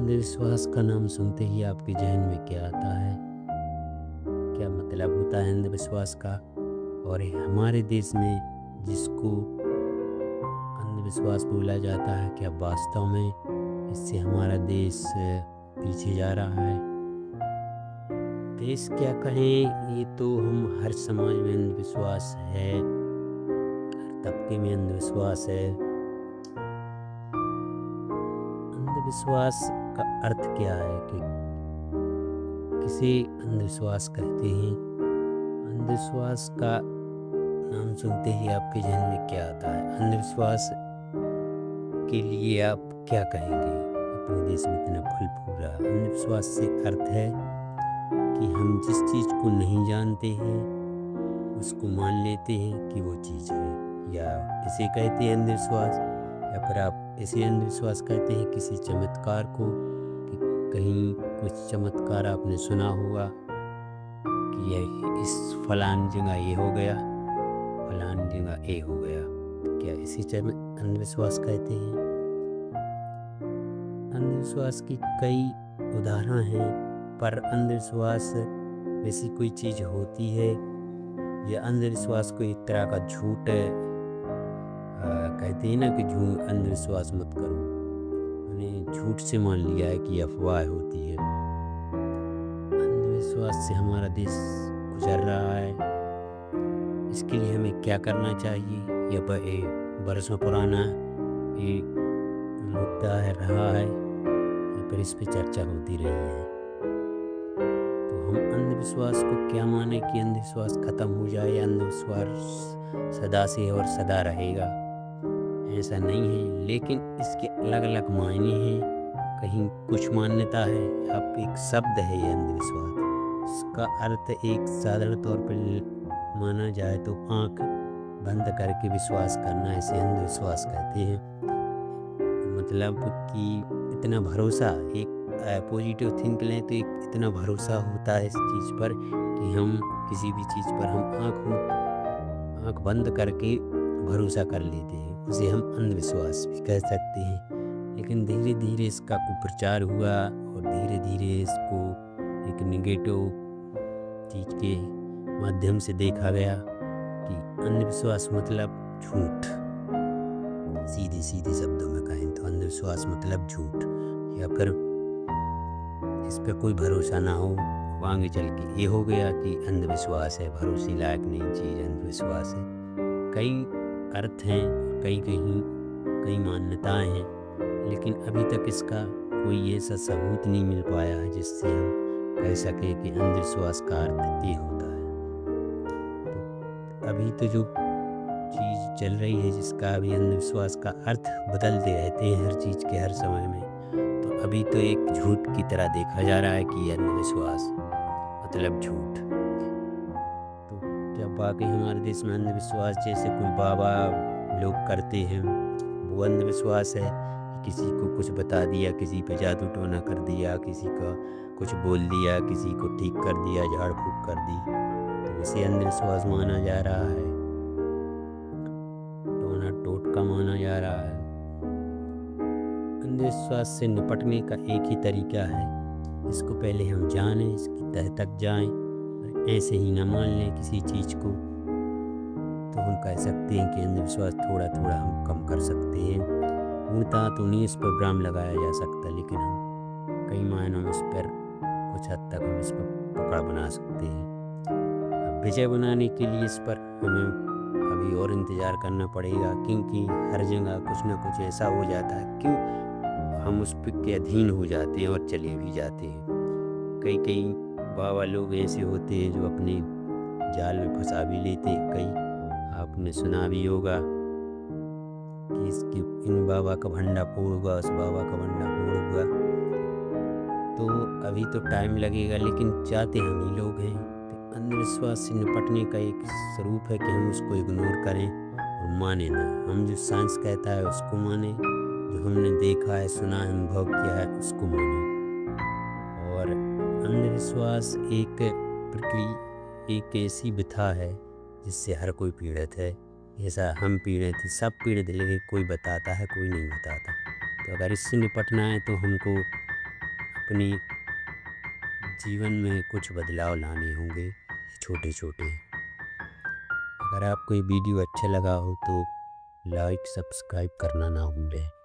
अंधविश्वास का नाम सुनते ही आपके ज़हन में क्या आता है? क्या मतलब होता है अंधविश्वास का? और हमारे देश में जिसको अंधविश्वास बोला जाता है, क्या वास्तव में इससे हमारा देश पीछे जा रहा है? देश क्या कहें, ये तो हम हर समाज में अंधविश्वास है, हर तबके में अंधविश्वास है। अंधविश्वास का अर्थ क्या है कि किसे अंधविश्वास कहते हैं? अंधविश्वास का नाम सुनते ही आपके ज़हन में क्या आता है? अंधविश्वास के लिए आप क्या कहेंगे? अपने देश में इतना फल फूल रहा है। अंधविश्वास से अर्थ है कि हम जिस चीज़ को नहीं जानते हैं उसको मान लेते हैं कि वो चीज़ है, या इसे कहते हैं अंधविश्वास, या फिर आप इसे अंधविश्वास कहते हैं किसी चमत्कार को, कि कहीं कुछ चमत्कार आपने सुना होगा कि ये इस फलान जगह ये हो गया, फलान जगह ये हो गया। क्या इसी अंधविश्वास कहते हैं? अंधविश्वास की कई उदाहरण हैं, पर अंधविश्वास वैसी कोई चीज़ होती है, यह अंधविश्वास को एक तरह का झूठ कहते हैं ना कि झूठ अंधविश्वास मत करो, मैंने झूठ से मान लिया है कि अफवाह होती है। अंधविश्वास से हमारा देश गुजर रहा है, इसके लिए हमें क्या करना चाहिए? यह बरसों पुराना ये मुद्दा है, रहा है, या फिर इस पे चर्चा होती रही है। तो हम अंधविश्वास को क्या माने कि अंधविश्वास खत्म हो जाए, या अंधविश्वास सदा से और सदा रहेगा? ऐसा नहीं है, लेकिन इसके अलग अलग मायने हैं। कहीं कुछ मान्यता है, अब एक शब्द है ये अंधविश्वास, इसका अर्थ एक साधारण तौर पर माना जाए तो आँख बंद करके विश्वास करना, इसे अंधविश्वास कहते हैं। मतलब कि इतना भरोसा, एक पॉजिटिव थिंक लें तो एक इतना भरोसा होता है इस चीज़ पर कि हम किसी भी चीज़ पर हम आँख बंद करके भरोसा कर लेते हैं, उसे हम अंधविश्वास भी कह सकते हैं। लेकिन धीरे धीरे इसका कुप्रचार हुआ और धीरे धीरे इसको एक निगेटिव चीज़ के माध्यम से देखा गया कि अंधविश्वास मतलब झूठ। सीधे सीधे शब्दों में कहें तो अंधविश्वास मतलब झूठ, या फिर इस पर कोई भरोसा ना हो, आगे चल के ये हो गया कि अंधविश्वास है, भरोसे लायक नहीं चीज़ अंधविश्वास है। कई अर्थ हैं, कई मान्यताएं हैं, लेकिन अभी तक इसका कोई ऐसा सबूत नहीं मिल पाया है जिससे हम कह सके कि अंधविश्वास का अर्थ ये होता है। तो अभी तो जो चीज़ चल रही है, जिसका अभी अंधविश्वास का अर्थ बदलते रहते हैं हर चीज़ के हर समय में, तो अभी तो एक झूठ की तरह देखा जा रहा है कि अंधविश्वास मतलब झूठ। तो जब वाकई हमारे देश में अंधविश्वास जैसे कोई बाबा लोग करते हैं, वो अंधविश्वास है। किसी को कुछ बता दिया, किसी पे जादू टोना कर दिया, किसी का कुछ बोल दिया, किसी को ठीक कर दिया, झाड़ फूक कर दी, तो इसे अंधविश्वास माना जा रहा है, टोना टोटका माना जा रहा है। अंधविश्वास से निपटने का एक ही तरीका है, इसको पहले हम जानें, इसकी तह तक जाएं, और ऐसे ही न मान लें किसी चीज़ को, तो हम कह सकते हैं कि अंधविश्वास थोड़ा थोड़ा हम कम कर सकते हैं। पूर्णतः तो नहीं इस पर विराम लगाया जा सकता, लेकिन हम कई मायनों में इस पर कुछ हद तक हम इस पर पकड़ बना सकते हैं। अब विजय बनाने के लिए इस पर हमें अभी और इंतज़ार करना पड़ेगा, क्योंकि हर जगह कुछ ना कुछ ऐसा हो जाता है, क्यों हम उस पर के अधीन हो जाते हैं और चले भी जाते हैं। कई बाबा लोग ऐसे होते हैं जो अपने जाल में फंसा भी लेते हैं। कई आपने सुना भी होगा कि इसकी इन बाबा का भंडा फोड़ हुआ, उस बाबा का भंडा फोड़ हुआ। तो अभी तो टाइम लगेगा, लेकिन चाहते हम ही लोग हैं। तो अंधविश्वास से निपटने का एक स्वरूप है कि हम उसको इग्नोर करें और माने ना। हम जो साइंस कहता है उसको माने, जो हमने देखा है, सुना है, अनुभव किया है, उसको माने। और अंधविश्वास एक ऐसी विथा है जिससे हर कोई पीड़ित है। ऐसा हम पीड़ित हैं, सब पीड़ित हैं, लेकिन कोई बताता है, कोई नहीं बताता। तो अगर इससे निपटना है तो हमको अपनी जीवन में कुछ बदलाव लाने होंगे, छोटे छोटे। अगर आपको ये वीडियो अच्छा लगा हो तो लाइक सब्सक्राइब करना ना भूलें।